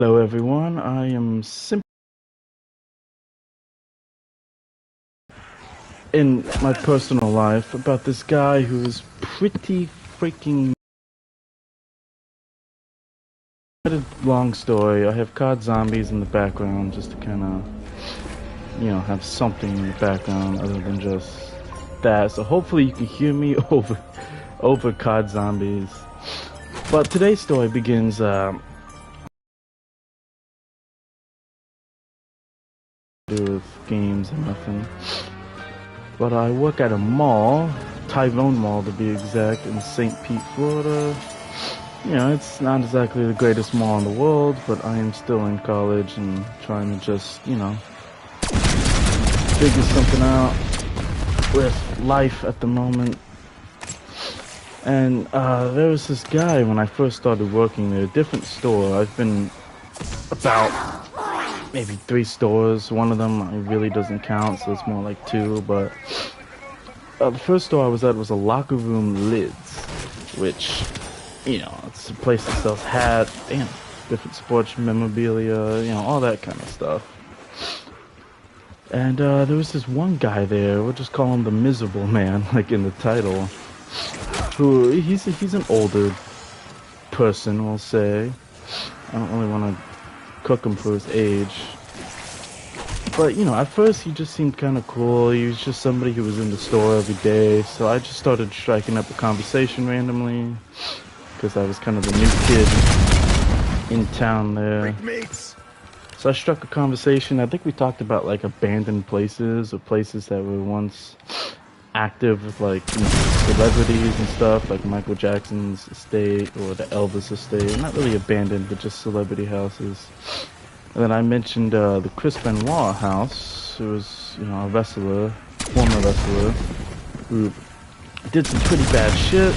Hello everyone, I am simply in my personal life about this guy who is pretty freaking... Long story. I have COD zombies in the background just to kind of, have something in the background other than just that. So hopefully you can hear me over COD zombies. But today's story begins with games and nothing. But I work at a mall, Tyrone Mall to be exact, in St. Pete, Florida. It's not exactly the greatest mall in the world, but I am still in college and trying to just, figure something out with life at the moment. And there was this guy when I first started working at a different store. I've been about maybe 3 stores. One of them really doesn't count, so it's more like 2, but the first store I was at was a locker room lids, which, it's a place that sells hats, different sports memorabilia, all that kind of stuff. And there was this one guy there, we'll just call him the Miserable Man, like in the title, who, he's an older person, we'll say. I don't really want to cook him for his age. But, at first he just seemed kind of cool. He was just somebody who was in the store every day. So I just started striking up a conversation randomly, because I was kind of the new kid in town there. So I struck a conversation. I think we talked about like abandoned places or places that were once active with like celebrities and stuff, like Michael Jackson's estate or the Elvis estate. Not really abandoned, but just celebrity houses. And then I mentioned the Chris Benoit house, who was, a wrestler, former wrestler, who did some pretty bad shit.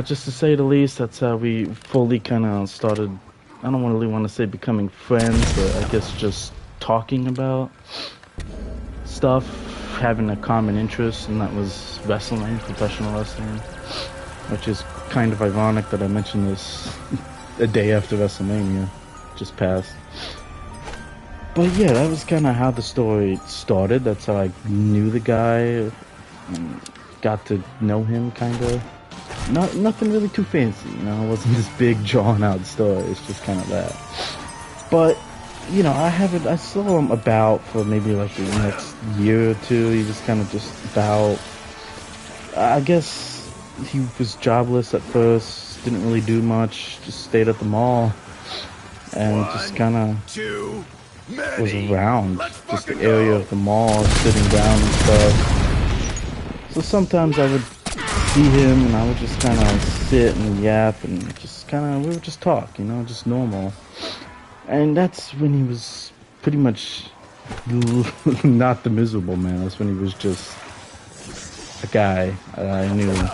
Just to say the least, that's how we fully kind of started, I don't really want to say becoming friends, but I guess just talking about stuff, having a common interest, and that was wrestling, professional wrestling, which is kind of ironic that I mentioned this a day after WrestleMania just passed. But yeah, that was kind of how the story started. That's how I knew the guy, and got to know him, kind of. Nothing really too fancy, it wasn't this big drawn out story. It's just kind of that. But I saw him about for maybe like the next year or two. He was kind of just about, I guess he was jobless at first, didn't really do much, just stayed at the mall, and just kind of was around just the area of the mall, sitting down and stuff. So sometimes I would see him and I would just kind of sit and yap and just we would just talk, just normal. And that's when he was pretty much not the Miserable Man. That's when he was just a guy I knew. And,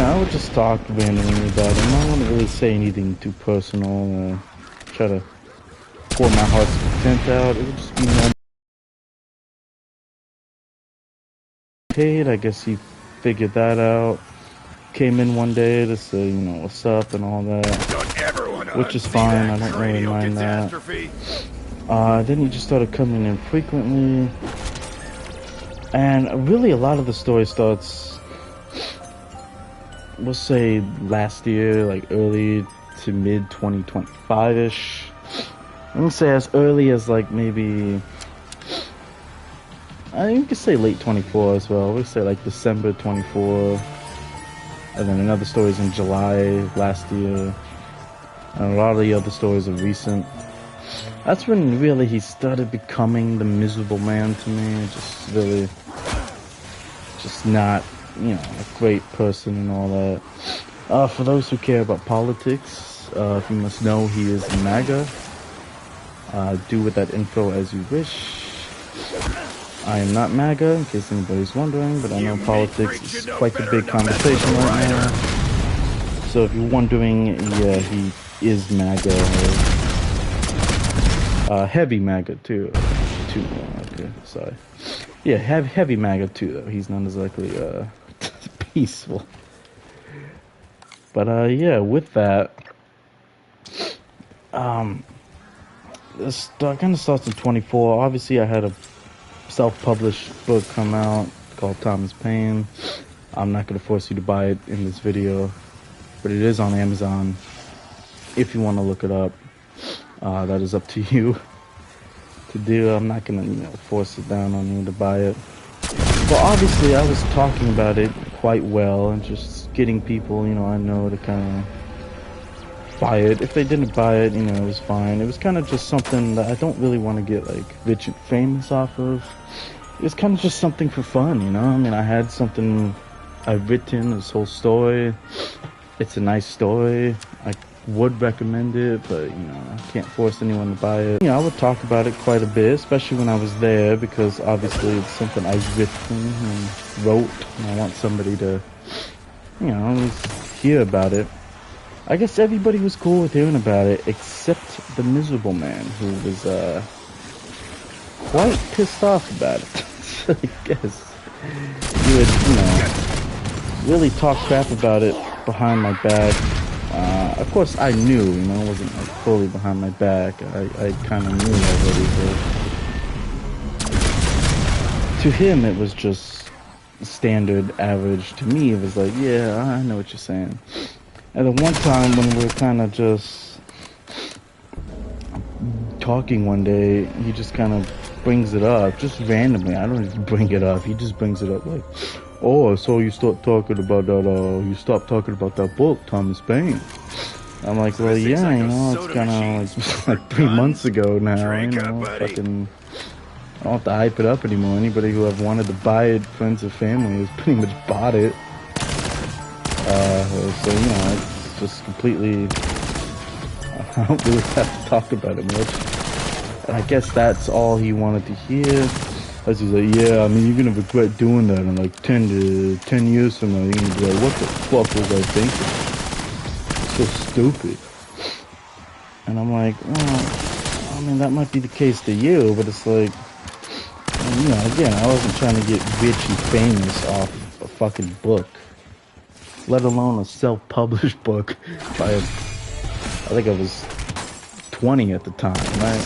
I would just talk randomly about him. I wouldn't really say anything too personal, try to pour my heart's content out. It would just be normal. I guess he figured that out. Came in one day to say, what's up and all that, which is fine. I don't really mind that. Then he just started coming in frequently, and really a lot of the story starts, we'll say last year, like early to mid 2025-ish. I'm gonna say as early as like maybe, you could say late 24 as well. We say like December 24, and then another story's in July last year, and a lot of the other stories are recent. That's when really he started becoming the Miserable Man to me. Just really, just not, a great person and all that. For those who care about politics, if you must know, he is MAGA. Do with that info as you wish. I am not MAGA, in case anybody's wondering, but I know politics is quite the big conversation right now. So if you're wondering, yeah, he is MAGA. Heavy MAGA too. Okay, sorry. Yeah, heavy MAGA too, though. He's not exactly peaceful. But yeah, with that, This kind of starts in 24. Obviously, I had a self-published book come out called Thomas Paine. I'm not going to force you to buy it in this video, but it is on Amazon. If you want to look it up, that is up to you to do. I'm not going to, force it down on you to buy it. But obviously, I was talking about it quite well and just getting people, I know, to kind of buy it. If they didn't buy it, it was fine. It was kind of just something that I don't really want to get, like, rich and famous off of. It was kind of just something for fun, I mean, I had something I've written, this whole story. It's a nice story. I would recommend it, but, I can't force anyone to buy it. I would talk about it quite a bit, especially when I was there, because obviously it's something I've written and wrote, and I want somebody to, at least hear about it. I guess everybody was cool with hearing about it, except the miserable man, who was, quite pissed off about it. I guess he would, really talk crap about it behind my back. Of course, I knew, it wasn't like fully behind my back. I kind of knew already, but to him, it was just standard, average. To me, it was like, yeah, I know what you're saying. And then one time when we were kind of just talking one day, he just kind of brings it up, just randomly. I don't even bring it up. He just brings it up like, oh, so you stopped talking about that, book, Thomas Paine. I'm like, well, yeah, it's kind of like 3 months ago now, fucking, I don't have to hype it up anymore. Anybody who have wanted to buy it, friends or family, has pretty much bought it. So, it's just completely, I don't really have to talk about it much. And I guess that's all he wanted to hear. As he's like, yeah, I mean, you're gonna regret doing that in like 10 years from now. You're gonna be like, what the fuck was I thinking? So stupid. And I'm like, well, I mean, that might be the case to you, but it's like, again, I wasn't trying to get rich and famous off a fucking book, let alone a self-published book by I think I was 20 at the time, right?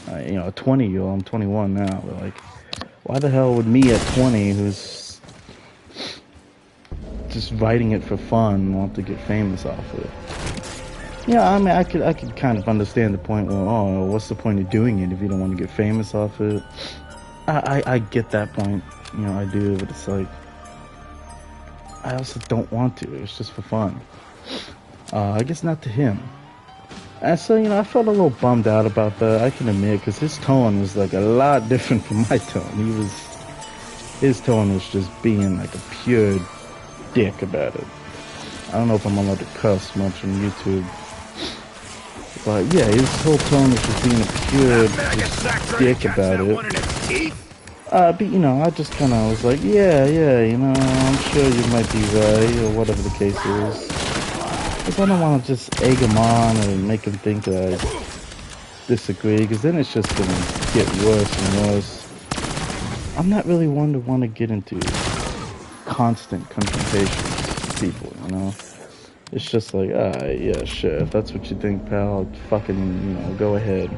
A 20-year-old, I'm 21 now, but like, why the hell would me at 20, who's just writing it for fun, want to get famous off of it? Yeah, I mean, I could kind of understand the point where, oh, what's the point of doing it if you don't want to get famous off it? I get that point, I do, but it's like, I also don't want to. It's just for fun. I guess not to him. And so, I felt a little bummed out about that, I can admit, because his tone was like a lot different from my tone. His tone was just being like a pure dick about it. I don't know if I'm allowed to cuss much on YouTube. But yeah, his whole tone was just being a pure just dick about it. But I just kind of was like, yeah, I'm sure you might be right, or whatever the case is. But I don't want to just egg him on or make him think that I disagree, because then it's just going to get worse and worse. I'm not really one to want to get into constant confrontations with people, It's just like, yeah, sure, if that's what you think, pal, fucking, go ahead.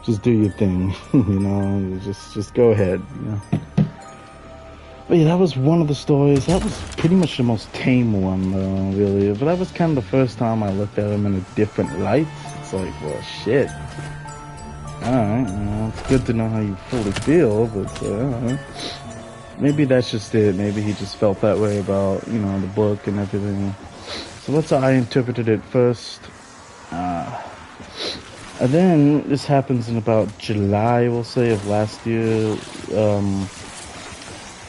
Just do your thing, just go ahead, But yeah, that was one of the stories. That was pretty much the most tame one, though, really. But that was kind of the first time I looked at him in a different light. It's like, well, shit. Alright, it's good to know how you fully feel, but maybe that's just it. Maybe he just felt that way about, the book and everything. So that's how I interpreted it first. And then this happens in about July, we'll say, of last year.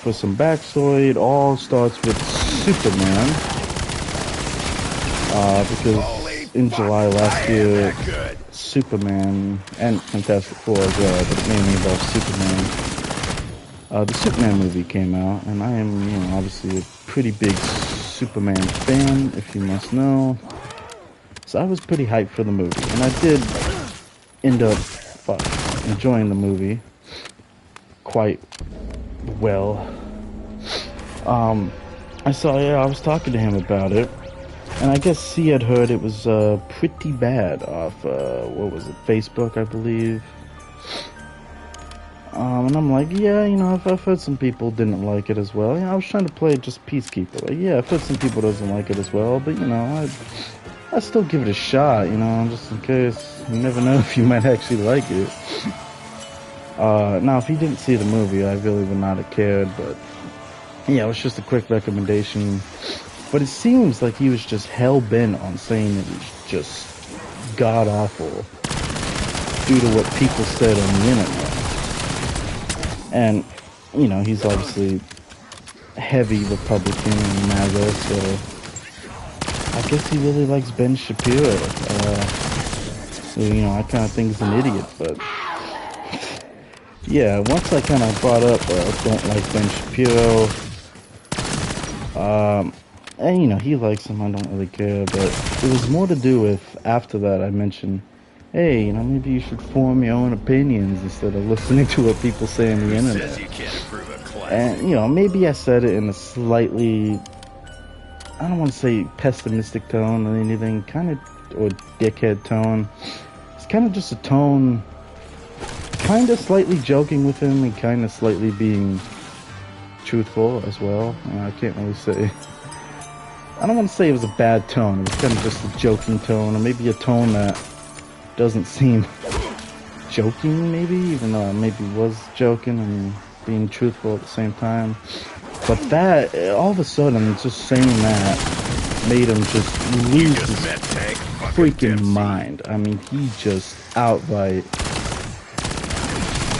For some backstory, it all starts with Superman. Because in July last year, Superman and Fantastic Four as well, but it mainly involves Superman. The Superman movie came out, and I am, obviously a pretty big Superman fan, if you must know. So I was pretty hyped for the movie, and I did end up enjoying the movie quite well. I was talking to him about it, and I guess he had heard it was pretty bad off what was it, Facebook, I believe. And I'm like, yeah, you know, I've heard some people didn't like it as well. You know, I was trying to play just Peacekeeper. Like, yeah, I've heard some people doesn't like it as well, but you know, I still give it a shot, you know, just in case. You never know if you might actually like it. Now, if he didn't see the movie, I really would not have cared, but yeah, it was just a quick recommendation. But it seems like he was just hell-bent on saying it was just god-awful due to what people said on the internet. And, you know, he's obviously heavy Republican and MAGA, so I guess he really likes Ben Shapiro. You know, I kind of think he's an idiot, but yeah, once I kind of brought up don't like Ben Shapiro, and you know, he likes him, I don't really care, but it was more to do with, after that I mentioned, hey, you know, maybe you should form your own opinions instead of listening to what people say on the internet. And, you know, maybe I said it in a slightly, I don't want to say pessimistic tone or anything, kind of, or dickhead tone. It's kind of just a tone, kind of slightly joking with him and kind of slightly being truthful as well. I can't really say, I don't want to say it was a bad tone. It was kind of just a joking tone, or maybe a tone that doesn't seem joking, maybe, even though I maybe was joking and being truthful at the same time. But that, all of a sudden, just saying that made him just lose his freaking mind. I mean, he just outright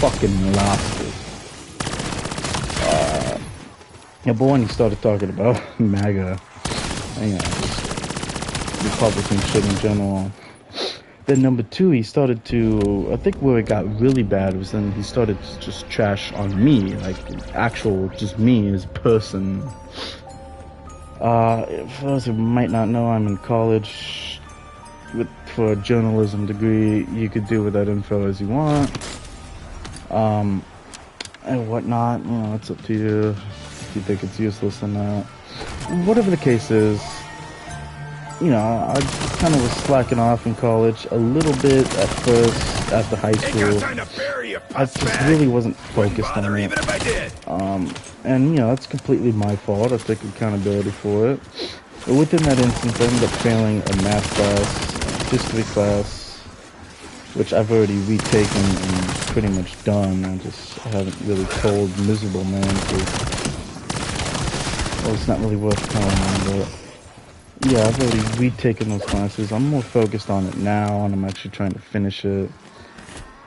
fucking lost it. Yeah, but when he started talking about MAGA, you know, just Republican shit in general. Then number two, he started to, I think where it got really bad was then he started to just trash on me, like actual, just me as a person. For those who might not know, I'm in college for a journalism degree. You could do with that info as you want. And whatnot, you know, it's up to you if you think it's useless or not. Whatever the case is, you know, I just kind of was slacking off in college a little bit at first after high school. I just really wasn't focused on it. And you know, that's completely my fault. I take accountability for it. But within that instance, I ended up failing a math class, history class, which I've already retaken and pretty much done. I just haven't really told Miserable Man because, well, it's not really worth telling him, but yeah, I've already retaken those classes. I'm more focused on it now, and I'm actually trying to finish it.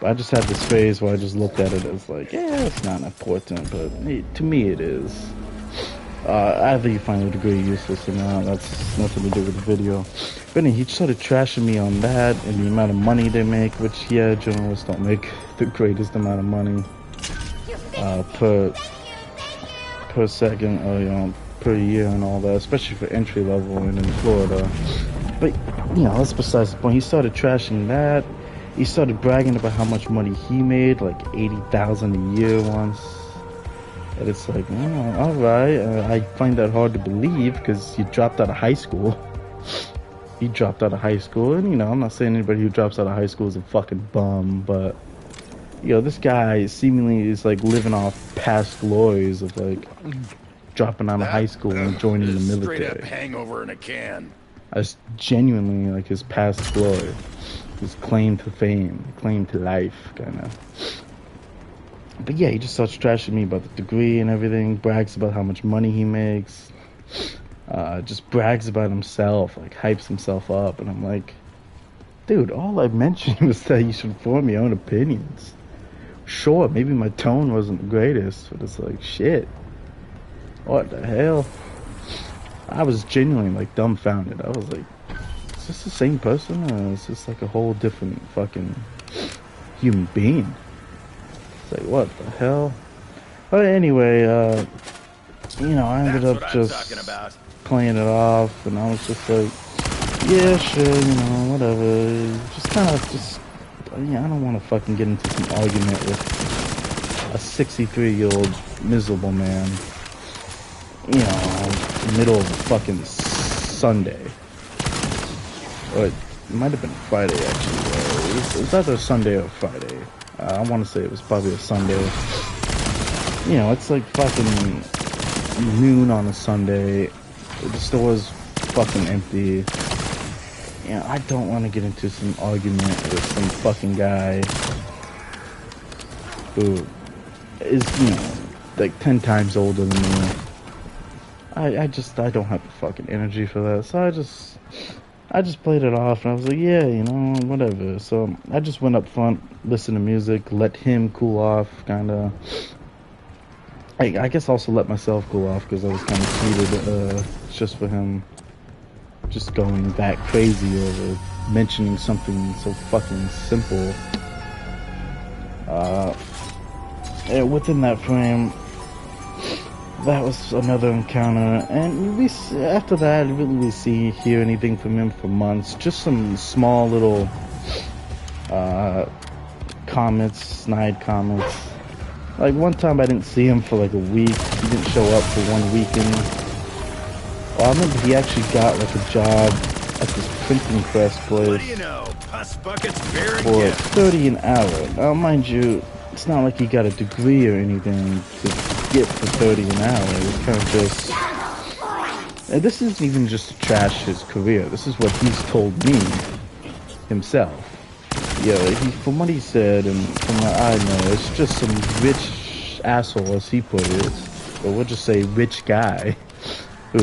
But I just had this phase where I just looked at it as like, yeah, it's not important, but to me it is. Either you find the degree useless or not, that's nothing to do with the video. But anyway, he started trashing me on that and the amount of money they make, which, yeah, journalists don't make the greatest amount of money per second, or, you know, per year and all that, especially for entry level and in Florida. But, you know, that's besides the point. He started trashing that. He started bragging about how much money he made, like $80,000 a year once. And it's like, oh, all right. I find that hard to believe because you dropped out of high school. He dropped out of high school, and you know, I'm not saying anybody who drops out of high school is a fucking bum, but you know, this guy seemingly is like living off past glories of like dropping out of high school and joining the military. Straight up hangover in a can. That's genuinely like his past glory, his claim to fame, claim to life, kind of. But yeah, he just starts trashing me about the degree and everything, brags about how much money he makes, just brags about himself, like hypes himself up, and I'm like, dude, all I mentioned was that you should form your own opinions. Sure, maybe my tone wasn't the greatest, but it's like, shit, what the hell? I was genuinely like dumbfounded. I was like, is this the same person, or is this like a whole different fucking human being? It's like, what the hell? But anyway, you know, I ended up just playing it off, and I was just like, yeah, sure, you know, whatever. Just kind of just, yeah, I don't want to fucking get into some argument with a 63-year-old miserable man. You know, middle of fucking Sunday. Or it might have been Friday, actually. It was either Sunday or Friday. I want to say it was probably a Sunday. You know, it's like fucking noon on a Sunday. The store's fucking empty. You know, I don't want to get into some argument with some fucking guy who is, you know, like 10 times older than me. I don't have the fucking energy for that. So I just played it off and I was like, yeah, you know, whatever. So I just went up front, listened to music, let him cool off, kind of. I guess also let myself cool off because I was kind of heated just for him just going back crazy over mentioning something so fucking simple. And within that frame, that was another encounter, and after that, I didn't really hear anything from him for months. Just some small little comments, snide comments. Like one time I didn't see him for like a week. He didn't show up for one weekend. Well, I remember he actually got like a job at this printing press place. What do you know? Pus buckets, beer, and For gifts. $30 an hour. Now, mind you, it's not like he got a degree or anything to get for $30 an hour. It's kind of just... And this isn't even just to trash his career. This is what he's told me himself. Yeah, from what he said and from what I know, it's just some rich asshole, as he put it. Or we'll just say rich guy who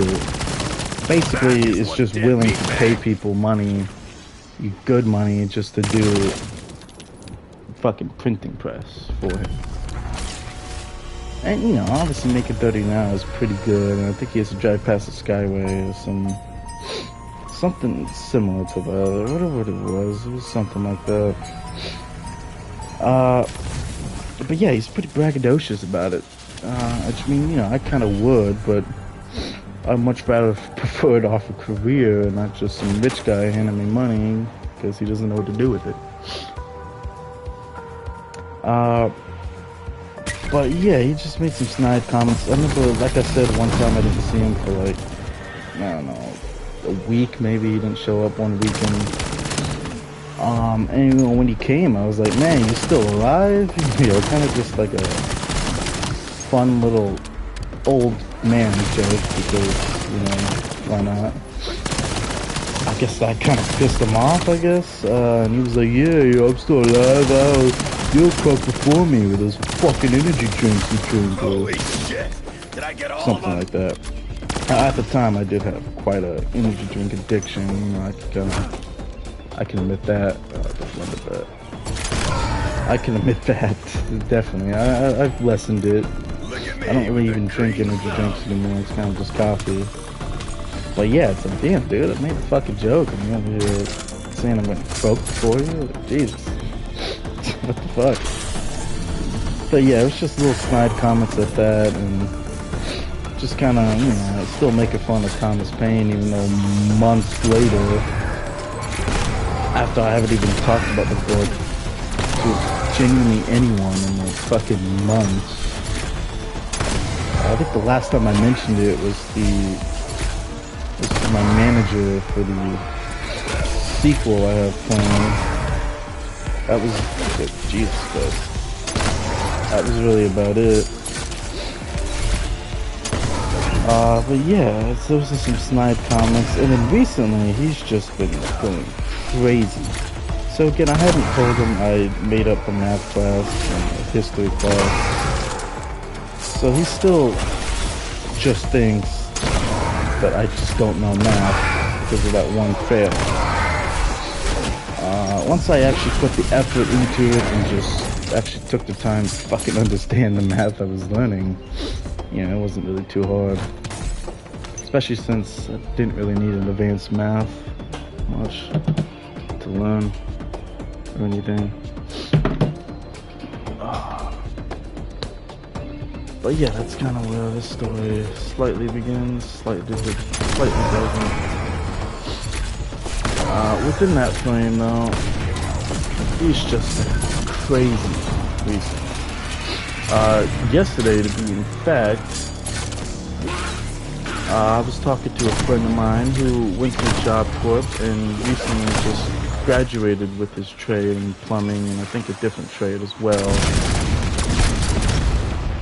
basically is just willing to pay people money, good money, just to do fucking printing press for him. And you know, obviously making $30 an hour is pretty good, and I think he has to drive past the Skyway or something similar to that, or whatever it was something like that. But yeah, he's pretty braggadocious about it. I mean, you know, I kind of would, but I'd much rather prefer it off a career and not just some rich guy handing me money because he doesn't know what to do with it. But yeah, he just made some snide comments. I remember, like I said, one time I didn't see him for like, I don't know, a week maybe. He didn't show up one weekend. And you know, when he came, I was like, man, you're still alive? You know, kind of just like a fun little old man joke because, you know, why not? I guess that kind of pissed him off, I guess. And he was like, yeah, I'm still alive. You'll come before me with those fucking energy drinks you drink. Holy shit! Did I get all Something of like that. At the time, I did have quite a energy drink addiction. You know, I can admit that. Don't admit that. I can admit that. Definitely. I've lessened it. I don't really even drink energy drinks anymore. It's kind of just coffee. But yeah, it's like, damn, dude, I made a fucking joke. I'm over here saying I'm gonna croak for you. Jesus. What the fuck? But yeah, it was just little snide comments at that, and just kind of, you know, still making fun of Thomas Paine, even though months later, after I haven't even talked about the book to genuinely anyone in like fucking months. I think the last time I mentioned it was to my manager for the sequel I have planned. That was, Jesus Christ. That was really about it. But yeah, so those are some snide comments. And then recently, he's just been going crazy. So again, I hadn't told him I made up a math class and a history class. So he still just thinks that I just don't know math because of that one fail. Once I actually put the effort into it and just actually took the time to fucking understand the math I was learning, you know, it wasn't really too hard. Especially since I didn't really need an advanced math much to learn or anything. But yeah, that's kind of where this story slightly begins, slightly doesn't. Within that frame, though, he's just crazy recently. Yesterday, to be in fact, I was talking to a friend of mine who went to Job Corp and recently just graduated with his trade in plumbing and I think a different trade as well.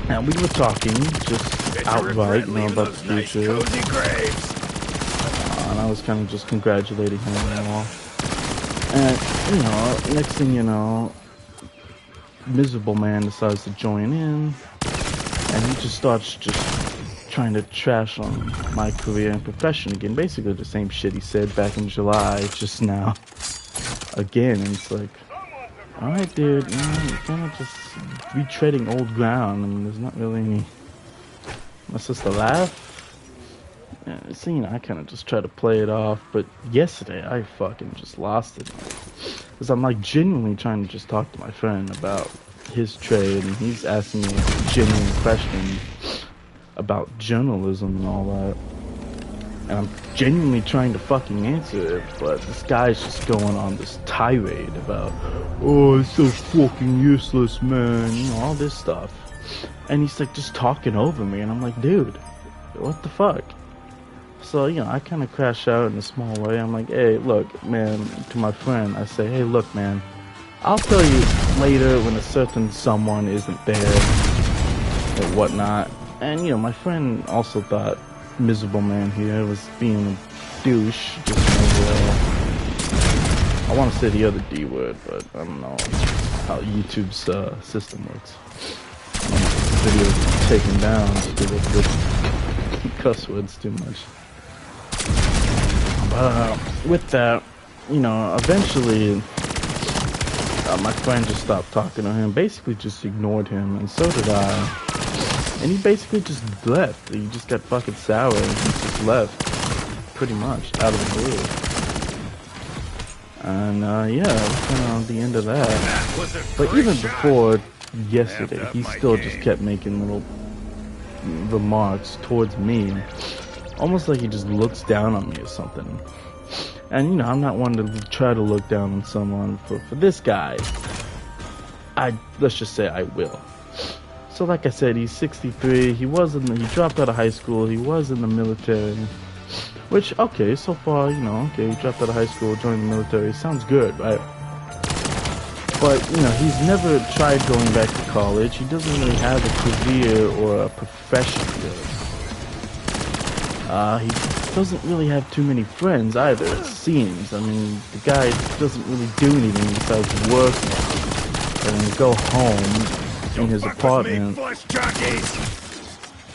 And we were talking just outright, you know, about the future. Cozy graves. And I was kind of just congratulating him and all. And, you know, next thing you know, Miserable Man decides to join in. And he just starts trying to trash on my career and profession again. Basically the same shit he said back in July, just now. Again, and it's like, alright dude, you know, you're kind of just retreading old ground. I mean, there's not really any... That's just a laugh. Yeah, so, you know, I kind of just try to play it off, but yesterday I fucking just lost it. Because I'm like genuinely trying to just talk to my friend about his trade, and he's asking me a genuine question about journalism and all that. And I'm genuinely trying to fucking answer it, but this guy's just going on this tirade about, oh, it's so fucking useless, man, you know, all this stuff. And he's like just talking over me, and I'm like, dude, what the fuck? So, you know, I kind of crash out in a small way. I'm like, hey, look, man, to my friend, I say, hey, look, man, I'll tell you later when a certain someone isn't there or whatnot. And, you know, my friend also thought Miserable Man here was being a douche, just overall. I want to say the other D word, but I don't know how YouTube's system works. Videos taken down because of the cuss words too much. With that, you know, eventually my friend just stopped talking to him, basically just ignored him, and so did I. And he basically just left. He just got fucking sour and he just left, pretty much, out of the blue. And yeah, that was kind of the end of that. But even before yesterday, he still just kept making little remarks towards me, almost like he just looks down on me or something. And you know, I'm not one to try to look down on someone. For this guy, let's just say I will. So like I said, he's 63, he dropped out of high school, he was in the military, which, okay, so far, you know, okay, he dropped out of high school, joined the military, sounds good, right? But, you know, he's never tried going back to college, he doesn't really have a career or a profession really. He doesn't really have too many friends either, it seems. I mean, the guy doesn't really do anything besides work and go home in his apartment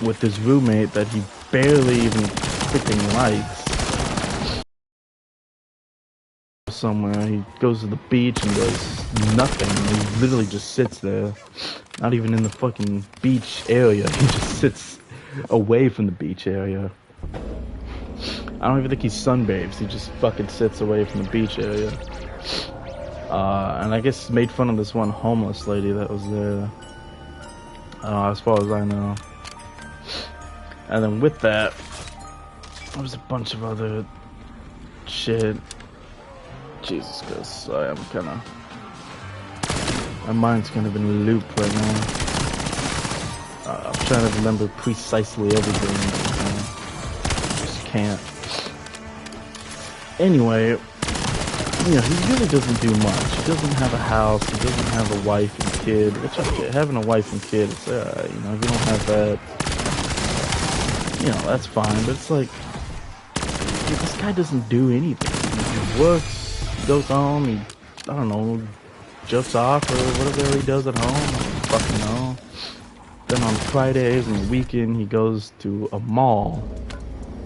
with his roommate that he barely even freaking likes. Somewhere, he goes to the beach and does nothing. He literally just sits there, not even in the fucking beach area. He just sits away from the beach area. I don't even think he sunbathes. He just fucking sits away from the beach area. And I guess made fun of this one homeless lady that was there. As far as I know. And then with that, there was a bunch of other shit. Jesus Christ, I am kinda... My mind's kind of in a loop right now. I'm trying to remember precisely everything. Just can't. Anyway, you know, he really doesn't do much. He doesn't have a house, he doesn't have a wife and kid, which okay, having a wife and kid, it's alright, you know, if you don't have that, you know, that's fine, but it's like, dude, this guy doesn't do anything. He works, goes home, he, I don't know, jerks off or whatever he does at home, I don't fucking know. Then on Fridays and the weekend, he goes to a mall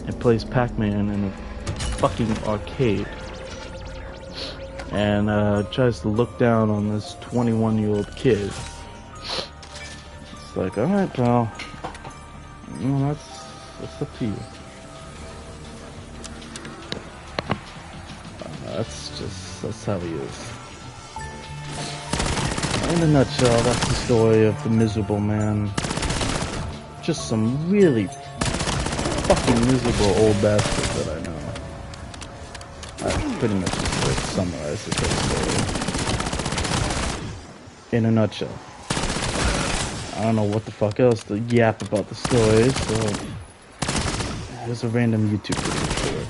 and plays Pac-Man in a fucking arcade. And tries to look down on this 21-year-old kid. It's like, alright, pal. You know, that's up to you. That's how he is. In a nutshell, that's the story of the Miserable Man. Just some really fucking miserable old bastard that I know. I pretty much just like summarize this whole story. In a nutshell. I don't know what the fuck else to yap about the story, so It was a random YouTube video.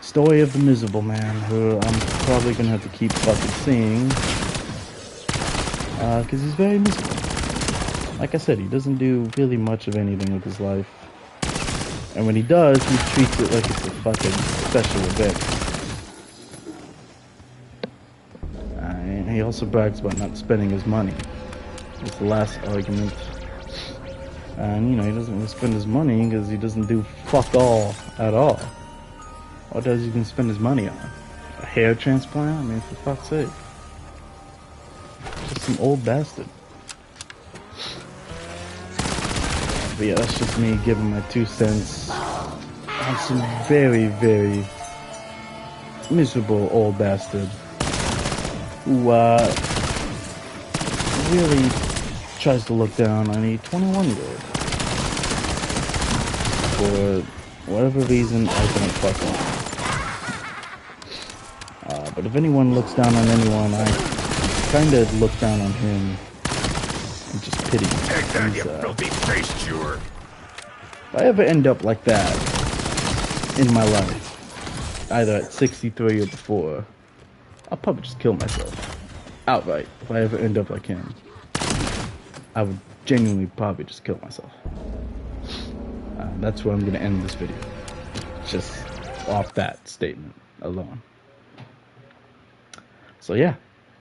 Story of the miserable man, who I'm probably gonna have to keep fucking seeing, because he's very miserable. Like I said, he doesn't do really much of anything with his life, and when he does, he treats it like it's a fucking special event. And he also brags about not spending his money. That's the last argument. And you know, he doesn't really spend his money because he doesn't do fuck all at all. What does he even spend his money on? A hair transplant? I mean, for fuck's sake. Just some old bastard. But yeah, that's just me giving my 2 cents on some very, very miserable old bastard who really tries to look down on a 21-year-old for whatever reason. I don't fucking know. But if anyone looks down on anyone, I kind of look down on him and just pity him. Take that, you filthy face chewer. If I ever end up like that in my life, either at 63 or before, I'll probably just kill myself. Outright. If I ever end up like him, I would genuinely probably just kill myself. That's where I'm going to end this video. Just off that statement alone. So yeah,